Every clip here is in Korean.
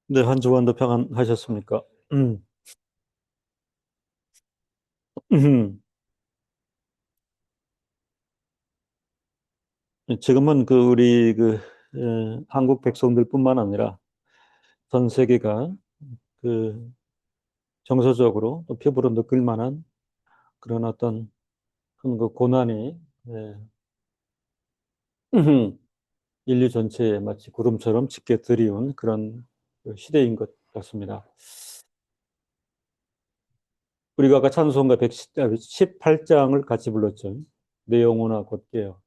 네, 한 주간도 평안하셨습니까? 음, 지금은 우리 한국 백성들뿐만 아니라 전 세계가 그 정서적으로 또 피부로 느낄 만한 그런 어떤 큰 고난이 예, 인류 전체에 마치 구름처럼 짙게 들이운 그런 시대인 것 같습니다. 우리가 아까 찬송가 118장을 같이 불렀죠. 내 영혼아 곧게요.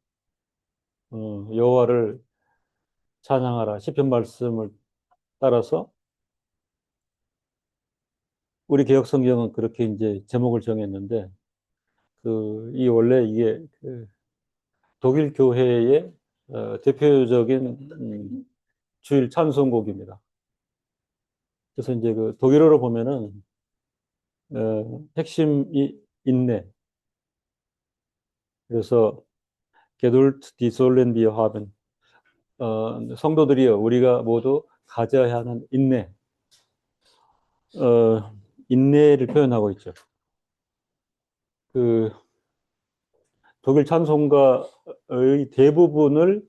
여호와를 찬양하라. 시편 말씀을 따라서 우리 개혁 성경은 그렇게 이제 제목을 정했는데 이 원래 이게 독일 교회의 대표적인 주일 찬송곡입니다. 그래서 이제 독일어로 보면은 핵심이 인내. 그래서 Geduld, die sollen wir haben. 성도들이여 우리가 모두 가져야 하는 인내. 어, 인내를 표현하고 있죠. 그 독일 찬송가의 대부분을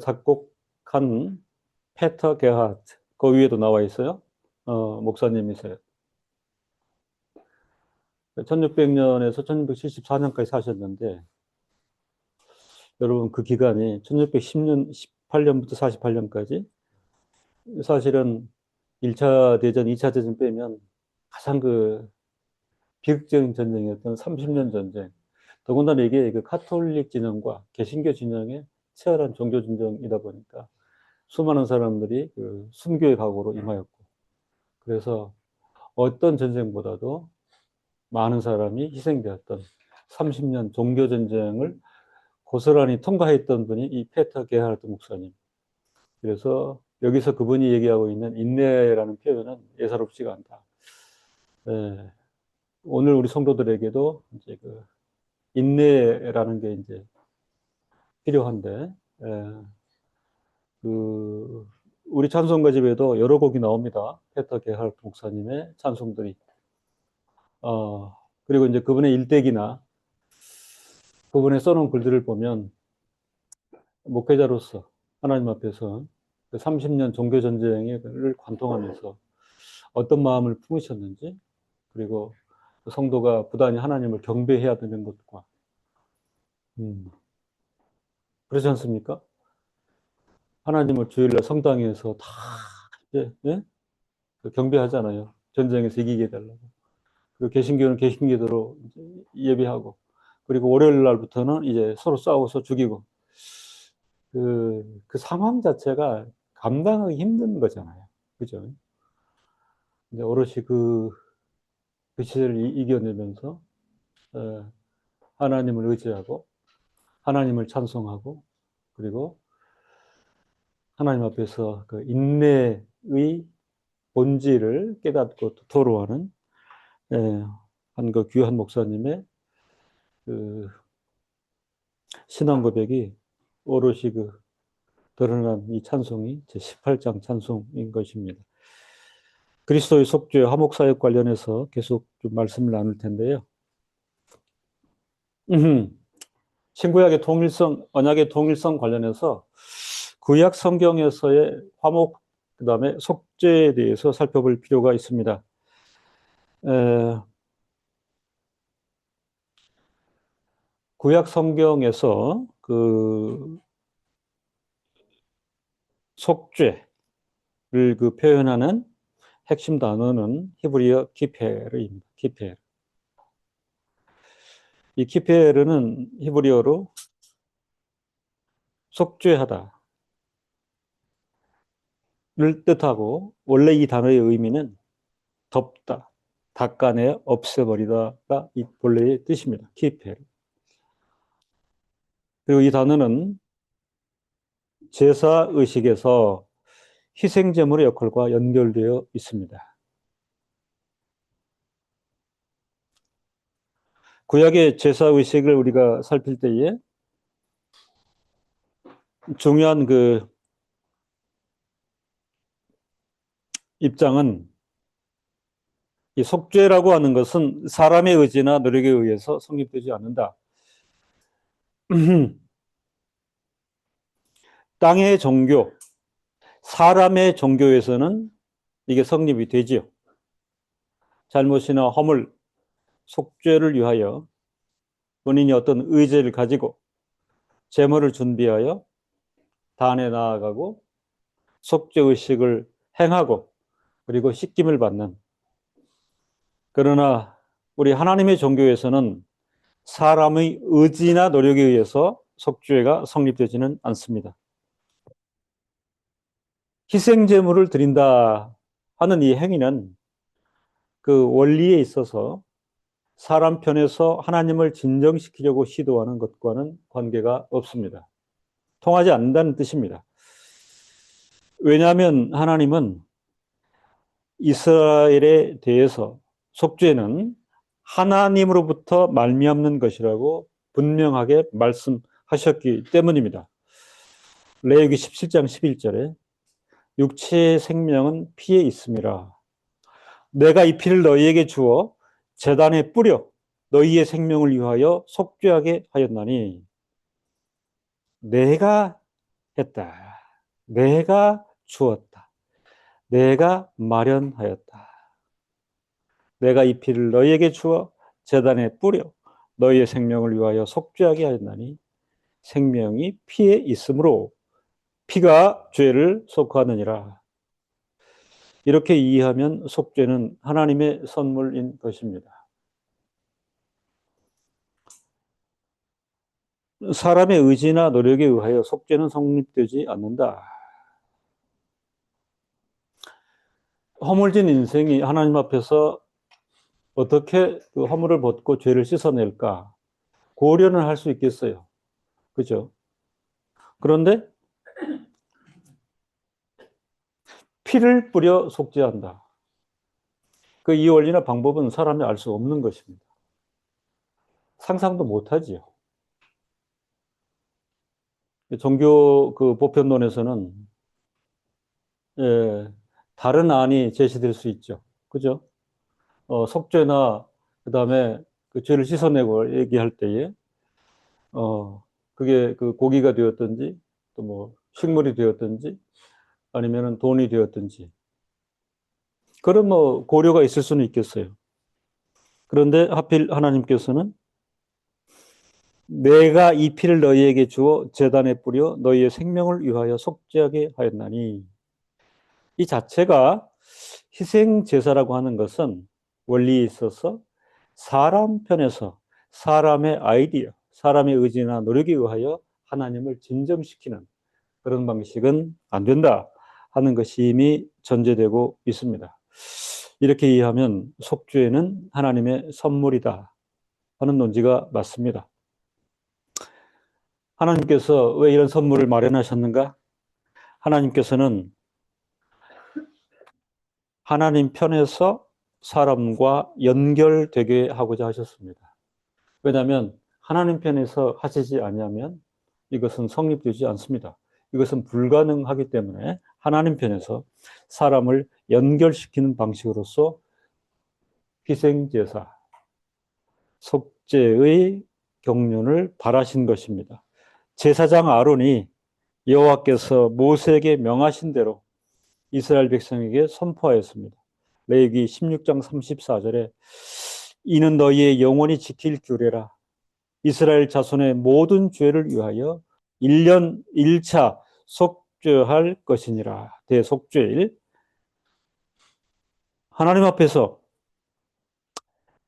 작곡한 페터 게하트, 그 위에도 나와 있어요. 목사님이세요. 1600년에서 1674년까지 사셨는데, 여러분 그 기간이 1610년, 18년부터 48년까지 사실은 1차 대전, 2차 대전 빼면 가장 비극적인 전쟁이었던 30년 전쟁. 더군다나 이게 카톨릭 진영과 개신교 진영의 치열한 종교 전쟁이다 보니까 수많은 사람들이 순교의 각오로 임하였고, 그래서 어떤 전쟁보다도 많은 사람이 희생되었던 30년 종교 전쟁을 고스란히 통과했던 분이 이 페터 게하르트 목사님. 그래서 여기서 그분이 얘기하고 있는 인내라는 표현은 예사롭지가 않다. 예, 오늘 우리 성도들에게도 이제 인내라는 게 이제 필요한데, 예, 그 우리 찬송가집에도 여러 곡이 나옵니다. 페터 게하르트 목사님의 찬송들이. 어, 그리고 이제 그분의 일대기나 그분의 써놓은 글들을 보면 목회자로서 하나님 앞에서 30년 종교 전쟁을 관통하면서 어떤 마음을 품으셨는지, 그리고 성도가 부단히 하나님을 경배해야 되는 것과, 음, 그렇지 않습니까? 하나님을 주일날 성당에서 다 예? 예? 경배하잖아요. 전쟁에서 이기게 해달라고. 그리고 개신교는 개신교대로 예배하고, 그리고 월요일 날부터는 이제 서로 싸워서 죽이고, 그 상황 자체가 감당하기 힘든 거잖아요. 그죠? 근데 오롯이 그 시대를 이겨내면서 어, 하나님을 의지하고 하나님을 찬송하고, 그리고 하나님 앞에서 인내의 본질을 깨닫고 토로하는 한 귀한 목사님의 그 신앙 고백이 오롯이 드러난 이 찬송이 제 18장 찬송인 것입니다. 그리스도의 속죄 화목사역 관련해서 계속 좀 말씀을 나눌 텐데요. 신구약의 통일성, 언약의 통일성 관련해서 구약 성경에서의 화목, 그 다음에 속죄에 대해서 살펴볼 필요가 있습니다. 에, 구약 성경에서 속죄를 표현하는 핵심 단어는 히브리어 키페르입니다. 키페르. 이 키페르는 히브리어로 속죄하다를 뜻하고, 원래 이 단어의 의미는 덮다, 닦아내 없애버리다가 이 본래의 뜻입니다. 키페르. 그리고 이 단어는 제사 의식에서 희생제물의 역할과 연결되어 있습니다. 구약의 제사 의식을 우리가 살필 때에 중요한 입장은 이 속죄라고 하는 것은 사람의 의지나 노력에 의해서 성립되지 않는다. 땅의 종교, 사람의 종교에서는 이게 성립이 되지요. 잘못이나 허물, 속죄를 위하여 본인이 어떤 의지를 가지고 제물을 준비하여 단에 나아가고 속죄 의식을 행하고 그리고 씻김을 받는. 그러나 우리 하나님의 종교에서는 사람의 의지나 노력에 의해서 속죄가 성립되지는 않습니다. 희생 제물을 드린다 하는 이 행위는 그 원리에 있어서 사람 편에서 하나님을 진정시키려고 시도하는 것과는 관계가 없습니다. 통하지 않는다는 뜻입니다. 왜냐하면 하나님은 이스라엘에 대해서 속죄는 하나님으로부터 말미암는 것이라고 분명하게 말씀하셨기 때문입니다. 레위기 17장 11절에 육체의 생명은 피에 있음이라. 내가 이 피를 너희에게 주어 제단에 뿌려 너희의 생명을 위하여 속죄하게 하였나니 내가 했다. 내가 주었다. 내가 마련하였다. 내가 이 피를 너희에게 주어 제단에 뿌려 너희의 생명을 위하여 속죄하게 하였나니 생명이 피에 있으므로 피가 죄를 속하느니라. 이렇게 이해하면 속죄는 하나님의 선물인 것입니다. 사람의 의지나 노력에 의하여 속죄는 성립되지 않는다. 허물진 인생이 하나님 앞에서 어떻게 그 허물을 벗고 죄를 씻어낼까 고려는 할 수 있겠어요. 그죠? 그런데 피를 뿌려 속죄한다. 그 이 원리나 방법은 사람이 알 수 없는 것입니다. 상상도 못하지요. 종교 그 보편론에서는 다른 안이 제시될 수 있죠. 그죠? 속죄나 그다음에 그 죄를 씻어내고 얘기할 때에 그게 그 고기가 되었든지 또 뭐 식물이 되었든지 아니면은 돈이 되었든지 그런 뭐 고려가 있을 수는 있겠어요. 그런데 하필 하나님께서는 내가 이 피를 너희에게 주어 제단에 뿌려 너희의 생명을 위하여 속죄하게 하였나니 이 자체가 희생 제사라고 하는 것은 원리에 있어서 사람 편에서 사람의 아이디어, 사람의 의지나 노력에 의하여 하나님을 진정시키는 그런 방식은 안 된다 하는 것이 이미 전제되고 있습니다. 이렇게 이해하면 속죄는 하나님의 선물이다 하는 논지가 맞습니다. 하나님께서 왜 이런 선물을 마련하셨는가? 하나님께서는 하나님 편에서 사람과 연결되게 하고자 하셨습니다. 왜냐하면 하나님 편에서 하시지 아니하면 이것은 성립되지 않습니다. 이것은 불가능하기 때문에 하나님 편에서 사람을 연결시키는 방식으로서 희생제사, 속죄의 경륜을 바라신 것입니다. 제사장 아론이 여호와께서 모세에게 명하신 대로 이스라엘 백성에게 선포하였습니다. 레위기 16장 34절에 이는 너희의 영원히 지킬 규례라. 이스라엘 자손의 모든 죄를 위하여 1년 1차 속죄할 것이니라. 대속죄일. 하나님 앞에서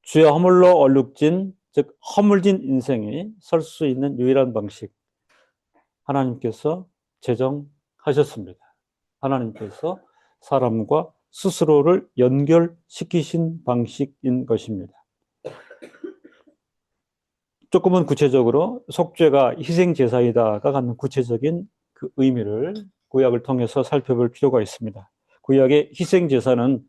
죄 허물로 얼룩진 즉 허물진 인생이 설 수 있는 유일한 방식 하나님께서 제정하셨습니다. 하나님께서 사람과 스스로를 연결시키신 방식인 것입니다. 조금은 구체적으로 속죄가 희생제사이다가 갖는 구체적인 그 의미를 구약을 통해서 살펴볼 필요가 있습니다. 구약의 희생제사는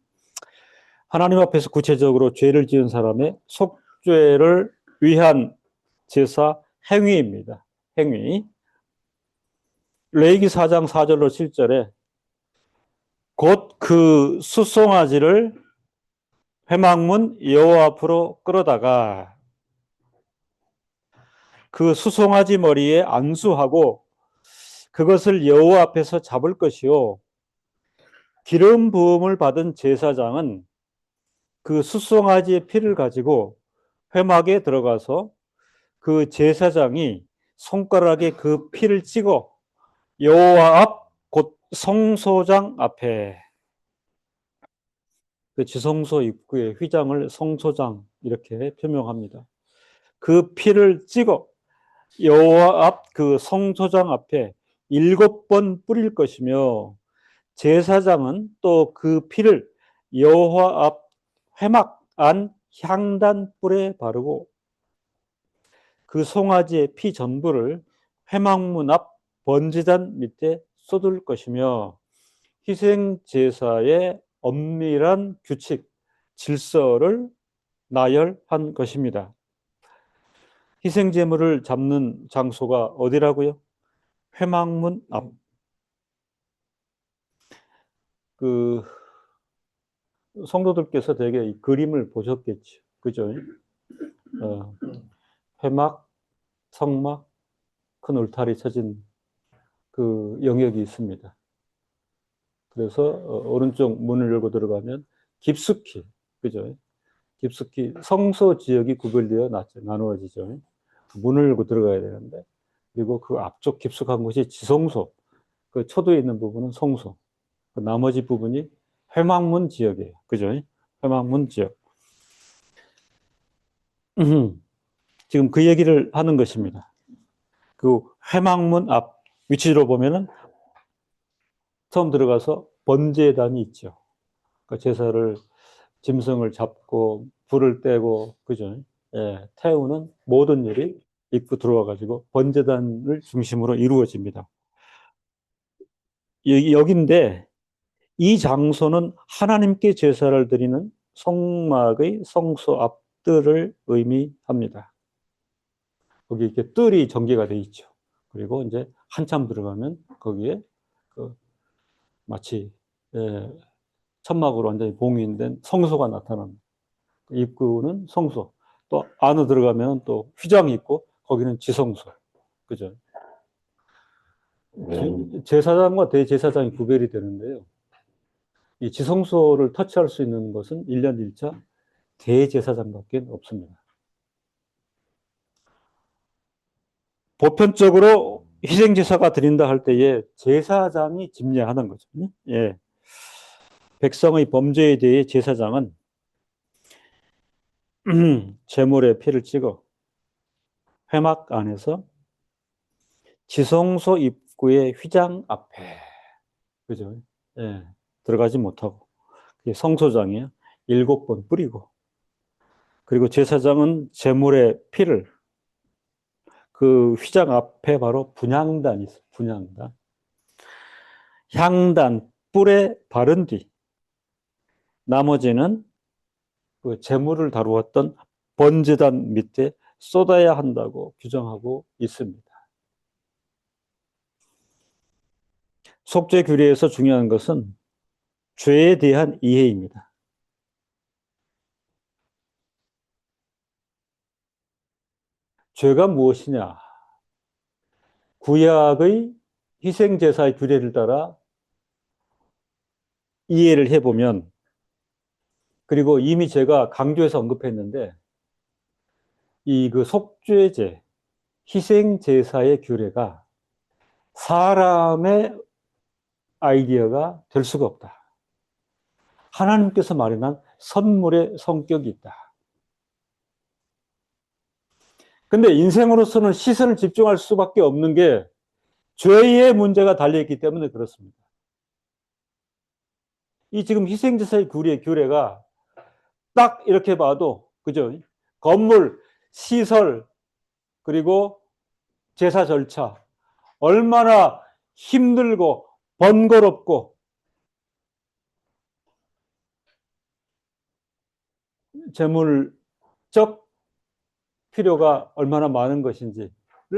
하나님 앞에서 구체적으로 죄를 지은 사람의 속죄를 위한 제사 행위입니다. 행위. 레위기 4장 4절로 7절에 곧 그 숫송아지를 회막문 여호와 앞으로 끌어다가 그 수송아지 머리에 안수하고 그것을 여호와 앞에서 잡을 것이요. 기름 부음을 받은 제사장은 그 수송아지의 피를 가지고 회막에 들어가서 그 제사장이 손가락에 그 피를 찍어 여호와 앞 곧 성소장 앞에, 그 지성소 입구의 휘장을 성소장 이렇게 표명합니다. 그 피를 찍어 여호와 앞 그 성소장 앞에 7번 뿌릴 것이며 제사장은 또 그 피를 여호와 앞 회막 안 향단 뿔에 바르고 그 송아지의 피 전부를 회막문 앞 번제단 밑에 쏟을 것이며 희생 제사의 엄밀한 규칙, 질서를 나열한 것입니다. 희생 제물을 잡는 장소가 어디라고요? 회막문 앞. 그 성도들께서 되게 이 그림을 보셨겠죠. 그죠? 회막, 성막, 큰 울타리 쳐진 그 영역이 있습니다. 그래서 오른쪽 문을 열고 들어가면 깊숙이, 그죠? 깊숙이 성소 지역이 구별되어 나누어지죠. 문을 열고 들어가야 되는데, 그리고 그 앞쪽 깊숙한 곳이 지성소, 그 초도에 있는 부분은 성소, 그 나머지 부분이 회막문 지역이에요. 그죠? 회막문 지역. 지금 그 얘기를 하는 것입니다. 그 회막문 앞 위치로 보면은 처음 들어가서 번제단이 있죠. 그 제사를 짐승을 잡고 불을 떼고 그죠? 예, 태우는 모든 일이 입구 들어와 가지고 번제단을 중심으로 이루어집니다. 여기인데 이 장소는 하나님께 제사를 드리는 성막의 성소 앞뜰을 의미합니다. 거기 이렇게 뜰이 전개가 돼 있죠. 그리고 이제 한참 들어가면 거기에 그 마치 예, 천막으로 완전히 봉인된 성소가 나타납니다. 입구는 성소, 또 안으로 들어가면 또 휘장이 있고 거기는 지성소, 그죠? 제사장과 대제사장이 구별이 되는데요. 이 지성소를 터치할 수 있는 것은 1년 1차 대제사장밖에 없습니다. 보편적으로 희생제사가 드린다 할 때에 제사장이 집례하는 거죠. 예. 백성의 범죄에 대해 제사장은 제물의 피를 찍어 회막 안에서 지성소 입구의 휘장 앞에, 그죠? 예, 들어가지 못하고 성소장이에요. 7번 뿌리고, 그리고 제사장은 제물의 피를 그 휘장 앞에 바로 분향단이 있어요. 분향단. 향단 뿔에 바른 뒤 나머지는 그 제물을 다루었던 번제단 밑에 쏟아야 한다고 규정하고 있습니다. 속죄 규례에서 중요한 것은 죄에 대한 이해입니다. 죄가 무엇이냐? 구약의 희생제사의 규례를 따라 이해를 해보면, 그리고 이미 제가 강조해서 언급했는데, 이 그 속죄제, 희생제사의 규례가 사람의 아이디어가 될 수가 없다. 하나님께서 마련한 선물의 성격이 있다. 근데 인생으로서는 시선을 집중할 수밖에 없는 게 죄의 문제가 달려있기 때문에 그렇습니다. 이 지금 희생제사의 규례가 딱 이렇게 봐도, 그죠? 건물, 시설, 그리고 제사 절차, 얼마나 힘들고 번거롭고 재물적 필요가 얼마나 많은 것인지를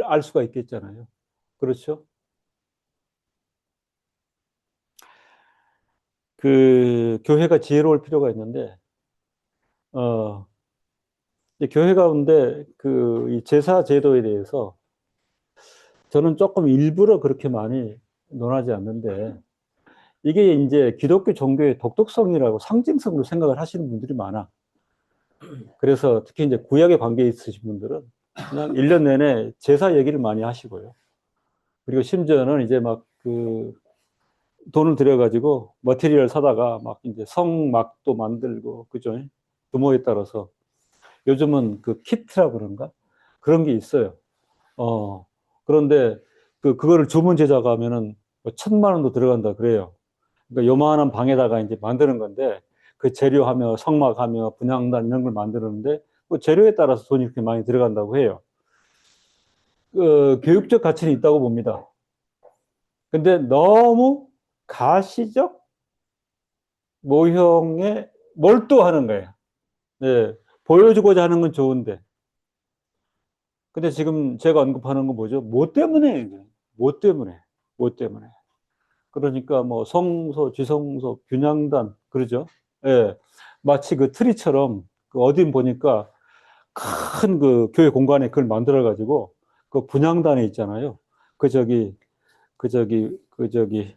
알 수가 있겠잖아요. 그렇죠? 그 교회가 지혜로울 필요가 있는데, 어, 이제 교회 가운데 그 이 제사 제도에 대해서 저는 조금 일부러 그렇게 많이 논하지 않는데, 이게 이제 기독교 종교의 독특성이라고 상징성으로 생각을 하시는 분들이 많아. 그래서 특히 이제 구약에 관계 있으신 분들은 그냥 1년 내내 제사 얘기를 많이 하시고요. 그리고 심지어는 이제 막 그 돈을 들여가지고 머티리얼 사다가 막 이제 성막도 만들고, 그죠? 규모에 따라서. 요즘은 그 키트라 그런가? 그런 게 있어요. 그런데 그거를 주문 제작하면은 뭐 1,000만 원도 들어간다 그래요. 그러니까 요만한 방에다가 이제 만드는 건데, 그 재료하며 성막하며 분향단 이런 걸 만드는데 그 재료에 따라서 돈이 그렇게 많이 들어간다고 해요. 교육적 가치는 있다고 봅니다. 근데 너무 가시적 모형에 몰두하는 거예요. 네, 보여주고자 하는 건 좋은데. 근데 지금 제가 언급하는 건 뭐죠? 뭐 때문에? 뭐 때문에? 뭐 때문에? 그러니까 뭐 성소, 지성소, 균양단, 그러죠? 예. 마치 그 트리처럼 그 어딘 보니까 큰 그 교회 공간에 그걸 만들어 가지고 그 분향단에 있잖아요. 그 저기 그 저기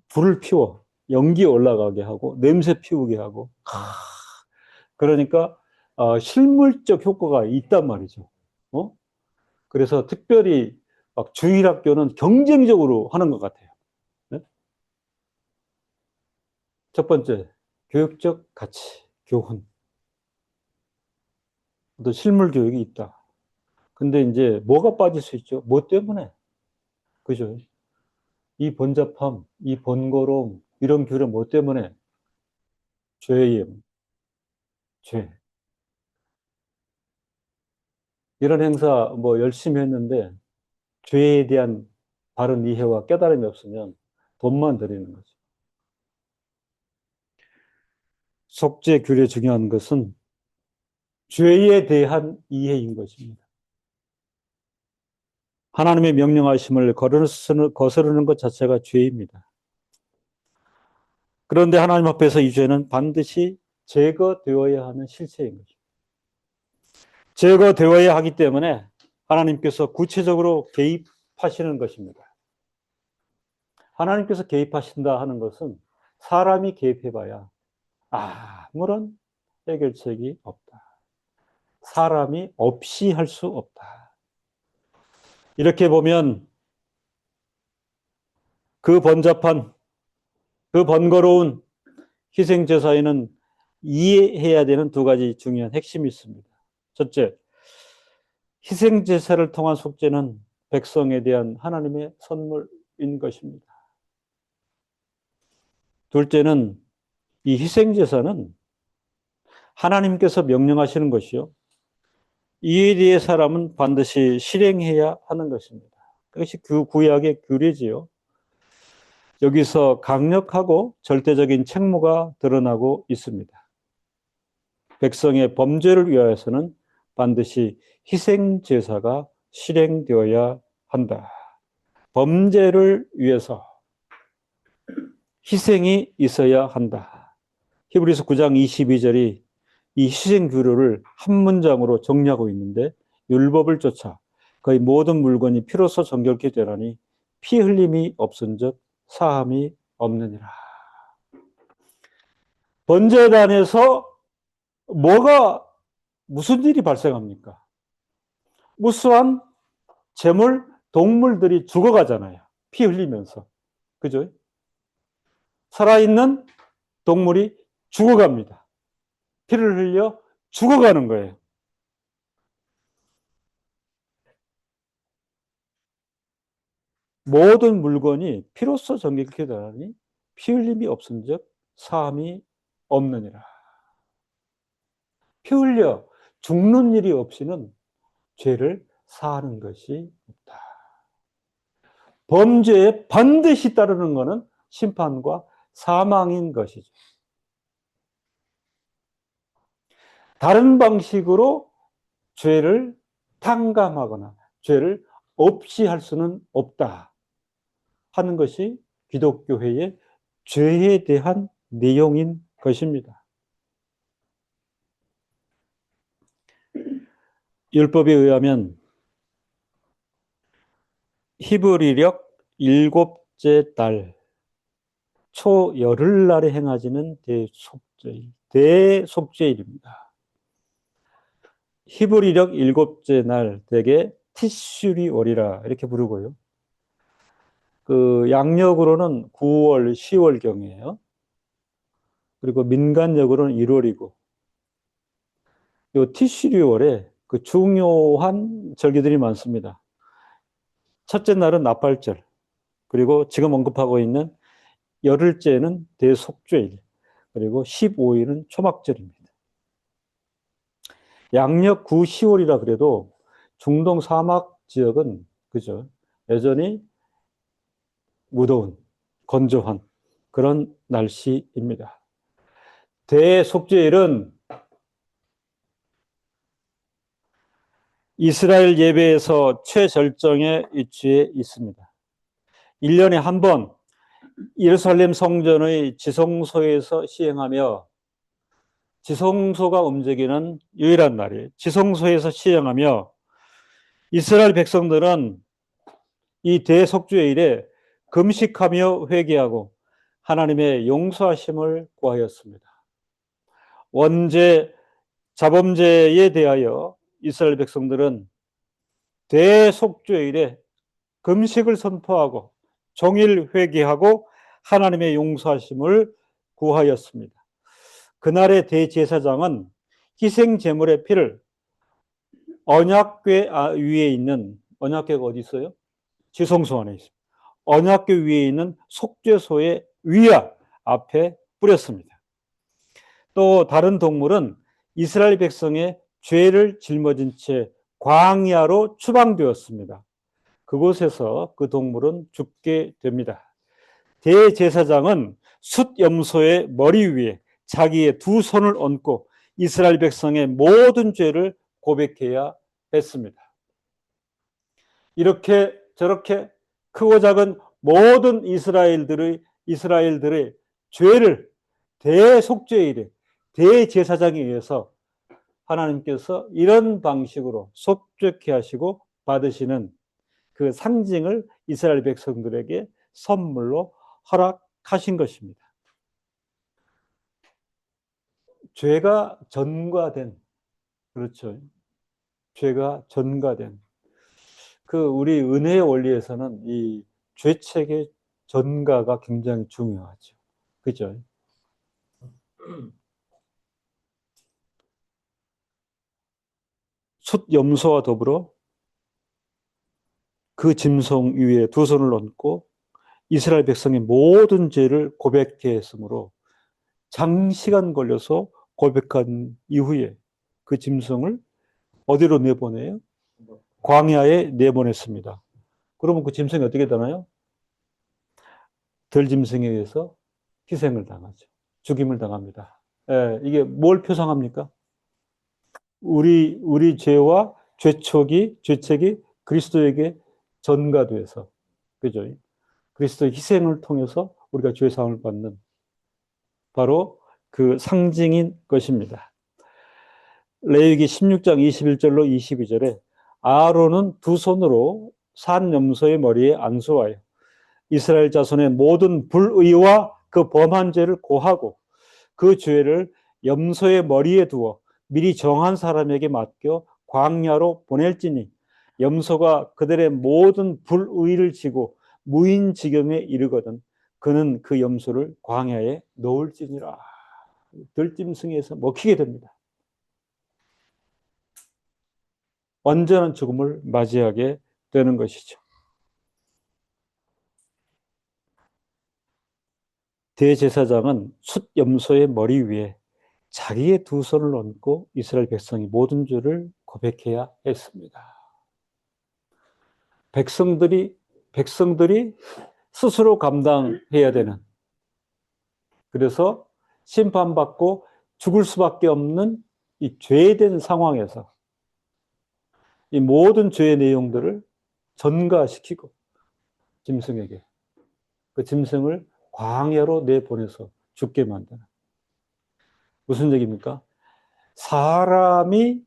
불을 피워 연기 올라가게 하고 냄새 피우게 하고, 그러니까 실물적 효과가 있단 말이죠. 어? 그래서 특별히 막 주일학교는 경쟁적으로 하는 것 같아요. 네? 첫 번째, 교육적 가치, 교훈, 또 실물 교육이 있다. 근데 이제 뭐가 빠질 수 있죠? 뭐 때문에? 그죠? 이 번잡함, 이 번거로움, 이런 교류 뭐 때문에? 죄예요. 죄. 이런 행사 뭐 열심히 했는데 죄에 대한 바른 이해와 깨달음이 없으면 돈만 들이는 거죠. 속죄 규례 중요한 것은 죄에 대한 이해인 것입니다. 하나님의 명령하심을 거스르는 것 자체가 죄입니다. 그런데 하나님 앞에서 이 죄는 반드시 제거되어야 하는 실체인 거죠. 제거되어야 하기 때문에 하나님께서 구체적으로 개입하시는 것입니다. 하나님께서 개입하신다 하는 것은 사람이 개입해봐야 아무런 해결책이 없다. 사람이 없이 할 수 없다. 이렇게 보면 그 번잡한, 그 번거로운 희생제사에는 이해해야 되는 두 가지 중요한 핵심이 있습니다. 첫째, 희생제사를 통한 속죄는 백성에 대한 하나님의 선물인 것입니다. 둘째는 이 희생제사는 하나님께서 명령하시는 것이요, 이에 대해 사람은 반드시 실행해야 하는 것입니다. 그것이 그 구약의 규례지요. 여기서 강력하고 절대적인 책무가 드러나고 있습니다. 백성의 범죄를 위하여서는 반드시 희생제사가 실행되어야 한다. 범죄를 위해서 희생이 있어야 한다. 히브리서 9장 22절이 이 희생 규례를 한 문장으로 정리하고 있는데, 율법을 쫓아 거의 모든 물건이 피로써 정결케 되라니 피 흘림이 없은즉 사함이 없느니라. 번제단에서 뭐가 무슨 일이 발생합니까? 무수한 재물, 동물들이 죽어가잖아요. 피 흘리면서. 그죠? 살아있는 동물이 죽어갑니다. 피를 흘려 죽어가는 거예요. 모든 물건이 피로써 정결케 되라니 피 흘림이 없은즉 사함이 없느니라. 피 흘려 죽는 일이 없이는 죄를 사하는 것이 없다. 범죄에 반드시 따르는 것은 심판과 사망인 것이죠. 다른 방식으로 죄를 탕감하거나 죄를 없이 할 수는 없다 하는 것이 기독교회의 죄에 대한 내용인 것입니다. 율법에 의하면 히브리력 일곱째 달 초열흘날에 행하지는 대속죄일입니다. 히브리력 일곱째 날 대개 티슈리월이라 이렇게 부르고요. 그 양력으로는 9월, 10월경이에요. 그리고 민간력으로는 1월이고, 요 티슈리월에 그 중요한 절기들이 많습니다. 첫째 날은 나팔절, 그리고 지금 언급하고 있는 열흘째는 대속죄일, 그리고 15일은 초막절입니다. 양력 9, 10월이라 그래도 중동 사막 지역은 그죠? 여전히 무더운, 건조한 그런 날씨입니다. 대속죄일은 이스라엘 예배에서 최절정에 위치해 있습니다. 1년에 한 번 예루살렘 성전의 지성소에서 시행하며 지성소가 움직이는 유일한 날이에요. 지성소에서 시행하며 이스라엘 백성들은 이 대속죄일에 금식하며 회개하고 하나님의 용서하심을 구하였습니다. 원죄, 자범죄에 대하여 이스라엘 백성들은 대속죄일에 금식을 선포하고 종일 회개하고 하나님의 용서하심을 구하였습니다. 그날의 대제사장은 희생 제물의 피를 언약궤 위에 있는, 언약궤가 어디 있어요? 지성소 안에 있습니다. 언약궤 위에 있는 속죄소의 위야 앞에 뿌렸습니다. 또 다른 동물은 이스라엘 백성의 죄를 짊어진 채 광야로 추방되었습니다. 그곳에서 그 동물은 죽게 됩니다. 대제사장은 숫염소의 머리 위에 자기의 두 손을 얹고 이스라엘 백성의 모든 죄를 고백해야 했습니다. 이렇게 저렇게 크고 작은 모든 이스라엘들의 죄를 대속죄일에 대제사장에 의해서 하나님께서 이런 방식으로 속죄케 하시고 받으시는 그 상징을 이스라엘 백성들에게 선물로 허락하신 것입니다. 죄가 전가된, 그렇죠. 죄가 전가된. 우리 은혜의 원리에서는 이 죄책의 전가가 굉장히 중요하죠. 그죠? 숫염소와 더불어 그 짐승 위에 두 손을 얹고 이스라엘 백성의 모든 죄를 고백해 했으므로 장시간 걸려서 고백한 이후에 그 짐승을 어디로 내보내요? 광야에 내보냈습니다. 그러면 그 짐승이 어떻게 되나요? 들짐승에 의해서 희생을 당하죠. 죽임을 당합니다. 예, 이게 뭘 표상합니까? 우리 죄와 죄책이 그리스도에게 전가돼서, 그죠? 그리스도의 희생을 통해서 우리가 죄 사함을 받는 바로 그 상징인 것입니다. 레위기 16장 21절로 22절에 아론은 두 손으로 산 염소의 머리에 안수하여 이스라엘 자손의 모든 불의와 그 범한 죄를 고하고 그 죄를 염소의 머리에 두어 미리 정한 사람에게 맡겨 광야로 보낼지니 염소가 그들의 모든 불의를 지고 무인지경에 이르거든 그는 그 염소를 광야에 놓을지니라. 들짐승에서 먹히게 됩니다. 완전한 죽음을 맞이하게 되는 것이죠. 대제사장은 숫염소의 머리 위에 자기의 두 손을 얹고 이스라엘 백성이 모든 죄를 고백해야 했습니다. 백성들이 스스로 감당해야 되는, 그래서 심판받고 죽을 수밖에 없는 이 죄된 상황에서 이 모든 죄의 내용들을 전가시키고 짐승에게 그 짐승을 광야로 내보내서 죽게 만드는. 무슨 얘기입니까? 사람이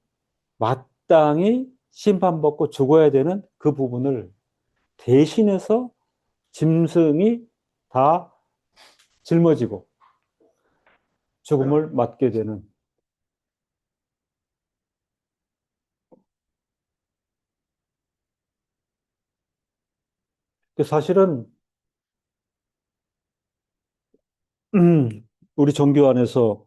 마땅히 심판받고 죽어야 되는 그 부분을 대신해서 짐승이 다 짊어지고 죽음을 맞게 되는. 사실은 우리 종교 안에서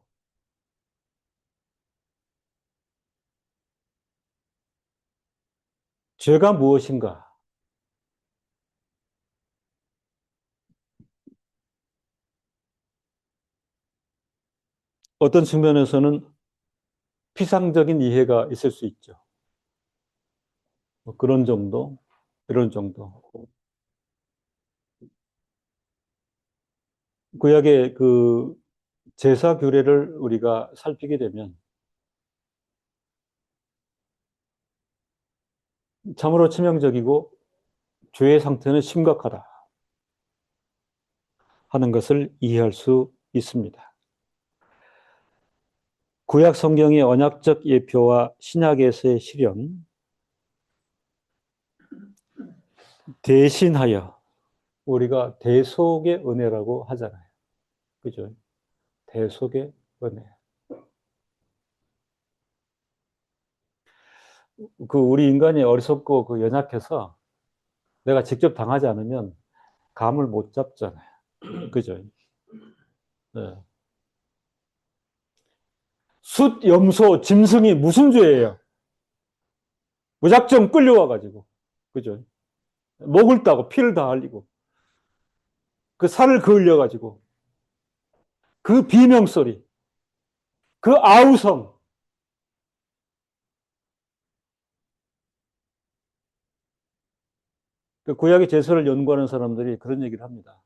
죄가 무엇인가? 어떤 측면에서는 피상적인 이해가 있을 수 있죠. 뭐 그런 정도, 이런 정도. 구약의 그 제사 규례를 우리가 살피게 되면 참으로 치명적이고 죄의 상태는 심각하다 하는 것을 이해할 수 있습니다. 구약 성경의 언약적 예표와 신약에서의 실현, 대신하여 우리가 대속의 은혜라고 하잖아요. 그죠? 대속의 은혜. 그 우리 인간이 어리석고 그 연약해서 내가 직접 당하지 않으면 감을 못 잡잖아요. 그죠? 네. 숫, 염소, 짐승이 무슨 죄예요? 무작정 끌려와가지고. 그죠? 목을 따고 피를 다 흘리고 그 살을 그을려가지고 그 비명소리, 그 아우성. 그 구약의 제서를 연구하는 사람들이 그런 얘기를 합니다.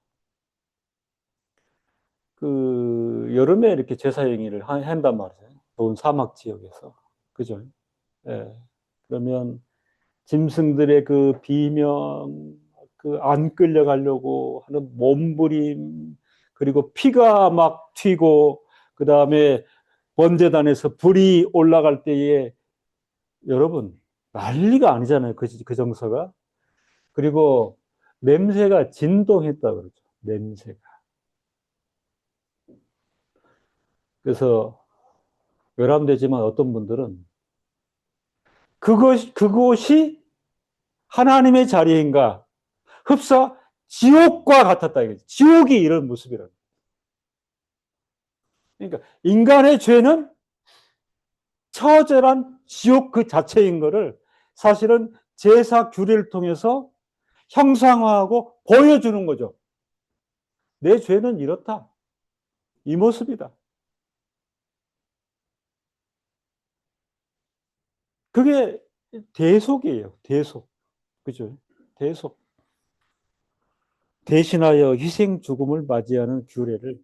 그 여름에 이렇게 제사 행위를 한단 말이에요. 더운 사막 지역에서. 그죠? 예. 그러면 짐승들의 그 비명, 그 안 끌려가려고 하는 몸부림, 그리고 피가 막 튀고, 그 다음에 번제단에서 불이 올라갈 때에 여러분 난리가 아니잖아요. 그 정서가. 그리고 냄새가 진동했다 그러죠. 냄새가. 그래서 외람되지만 어떤 분들은 그곳이 하나님의 자리인가? 흡사 지옥과 같았다 이거지. 지옥이 이런 모습이라고. 그러니까 인간의 죄는 처절한 지옥 그 자체인 거를 사실은 제사 규례를 통해서 형상화하고 보여주는 거죠. 내 죄는 이렇다. 이 모습이다. 그게 대속이에요. 대속. 그죠? 대속. 대신하여 희생 죽음을 맞이하는 규례를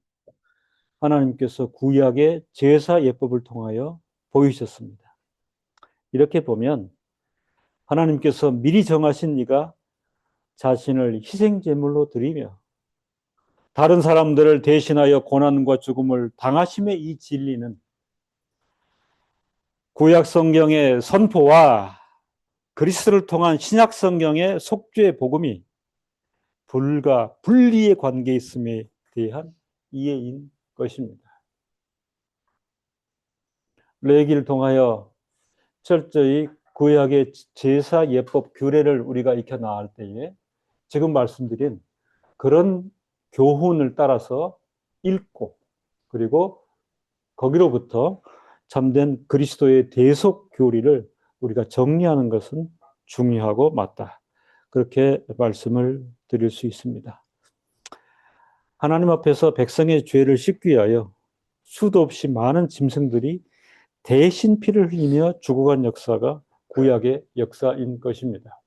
하나님께서 구약의 제사 예법을 통하여 보이셨습니다. 이렇게 보면 하나님께서 미리 정하신 이가 자신을 희생 제물로 드리며 다른 사람들을 대신하여 고난과 죽음을 당하심의 이 진리는 구약 성경의 선포와 그리스도를 통한 신약 성경의 속죄의 복음이 불가 분리의 관계에 있음에 대한 이해인 것입니다. 레위기를 통하여 철저히 구약의 제사 예법 규례를 우리가 익혀 나갈 때에 지금 말씀드린 그런 교훈을 따라서 읽고 그리고 거기로부터 참된 그리스도의 대속 교리를 우리가 정리하는 것은 중요하고 맞다. 그렇게 말씀을 드릴 수 있습니다. 하나님 앞에서 백성의 죄를 씻기 위하여 수도 없이 많은 짐승들이 대신 피를 흘리며 죽어간 역사가 구약의 역사인 것입니다.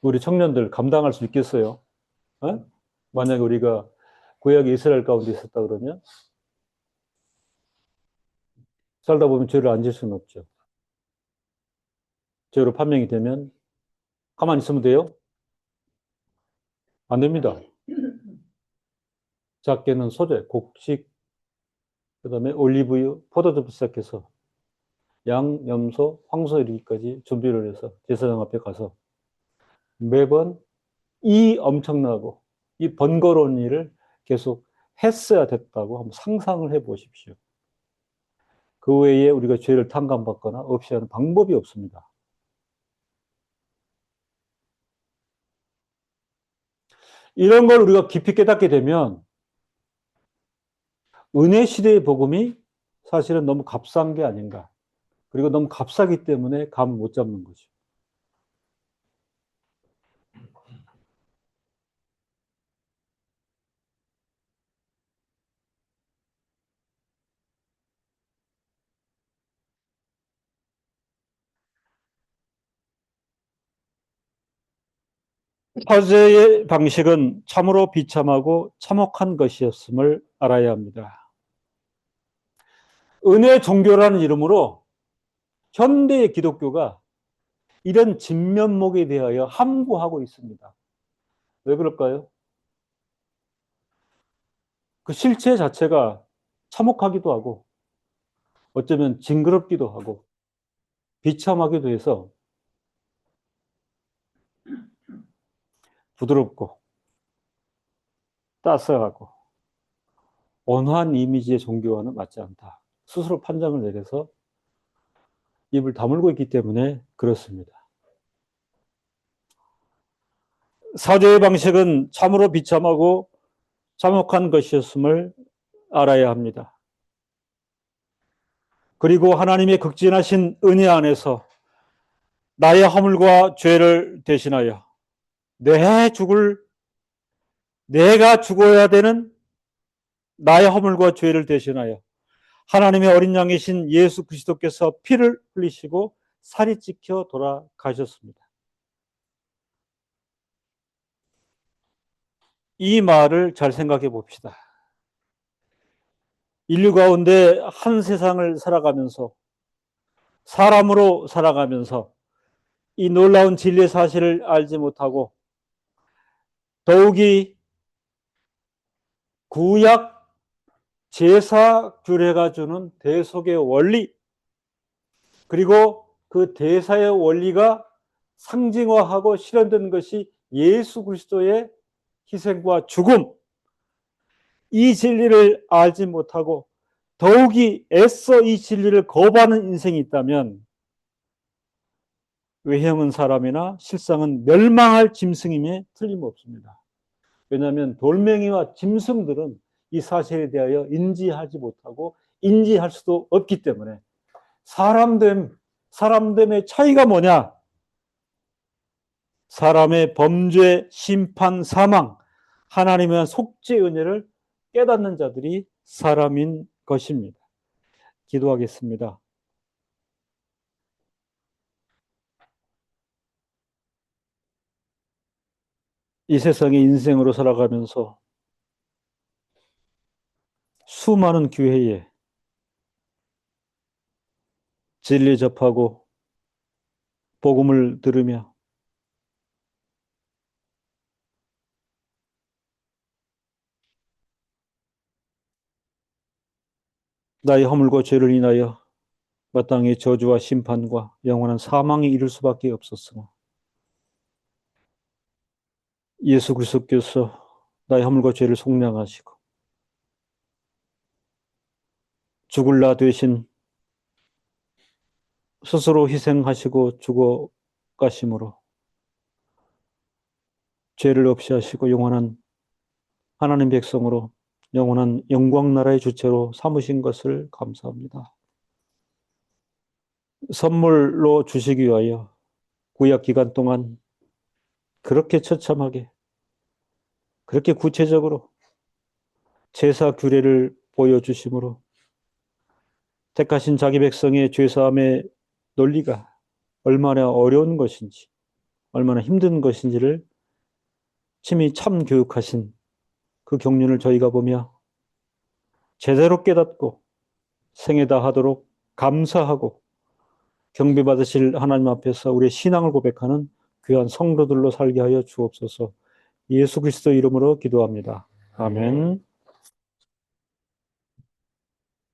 우리 청년들 감당할 수 있겠어요? 어? 만약에 우리가 구약의 이스라엘 가운데 있었다 그러면 살다 보면 죄를 안 질 수는 없죠. 죄로 판명이 되면 가만히 있으면 돼요? 안 됩니다. 작게는 소재, 곡식, 그다음에 올리브유, 포도주부터 시작해서 양, 염소, 황소 이르기까지 준비를 해서 제사장 앞에 가서 매번 이 엄청나고 이 번거로운 일을 계속 했어야 됐다고 한번 상상을 해 보십시오. 그 외에 우리가 죄를 탕감받거나 없이 하는 방법이 없습니다. 이런 걸 우리가 깊이 깨닫게 되면 은혜 시대의 복음이 사실은 너무 값싼 게 아닌가. 그리고 너무 값싸기 때문에 감을 못 잡는 거죠. 화제의 방식은 참으로 비참하고 참혹한 것이었음을 알아야 합니다. 은혜 종교라는 이름으로 현대의 기독교가 이런 진면목에 대하여 함구하고 있습니다. 왜 그럴까요? 그 실체 자체가 참혹하기도 하고 어쩌면 징그럽기도 하고 비참하기도 해서 부드럽고 따스하고 온화한 이미지의 종교와는 맞지 않다. 스스로 판정을 내려서 입을 다물고 있기 때문에 그렇습니다. 사죄의 방식은 참으로 비참하고 참혹한 것이었음을 알아야 합니다. 그리고 하나님의 극진하신 은혜 안에서 나의 허물과 죄를 대신하여 내가 죽어야 되는 나의 허물과 죄를 대신하여 하나님의 어린 양이신 예수 그리스도께서 피를 흘리시고 살이 찢겨 돌아가셨습니다. 이 말을 잘 생각해 봅시다. 인류 가운데 한 세상을 살아가면서 사람으로 살아가면서 이 놀라운 진리의 사실을 알지 못하고 더욱이 구약 제사 규례가 주는 대속의 원리 그리고 그 대사의 원리가 상징화하고 실현된 것이 예수 그리스도의 희생과 죽음 이 진리를 알지 못하고 더욱이 애써 이 진리를 거부하는 인생이 있다면 외형은 사람이나 실상은 멸망할 짐승임에 틀림없습니다. 왜냐하면 돌멩이와 짐승들은 이 사실에 대하여 인지하지 못하고 인지할 수도 없기 때문에 사람됨의 차이가 뭐냐? 사람의 범죄, 심판, 사망, 하나님의 속죄 은혜를 깨닫는 자들이 사람인 것입니다. 기도하겠습니다. 이 세상의 인생으로 살아가면서 수많은 기회에 진리 접하고 복음을 들으며 나의 허물과 죄를 인하여 마땅히 저주와 심판과 영원한 사망에 이를 수밖에 없었으나 예수 그리스도께서 나의 허물과 죄를 속량하시고 죽을 나 대신 스스로 희생하시고 죽어 가심으로 죄를 없이 하시고 영원한 하나님 백성으로 영원한 영광 나라의 주체로 삼으신 것을 감사합니다. 선물로 주시기 위하여 구약 기간 동안 그렇게 처참하게 그렇게 구체적으로 제사 규례를 보여주심으로 택하신 자기 백성의 죄사함의 논리가 얼마나 어려운 것인지 얼마나 힘든 것인지를 친히 참교육하신 그 경륜을 저희가 보며 제대로 깨닫고 생애 다하도록 감사하고 경배받으실 하나님 앞에서 우리의 신앙을 고백하는 귀한 성도들로 살게 하여 주옵소서. 예수 그리스도 이름으로 기도합니다. 아멘.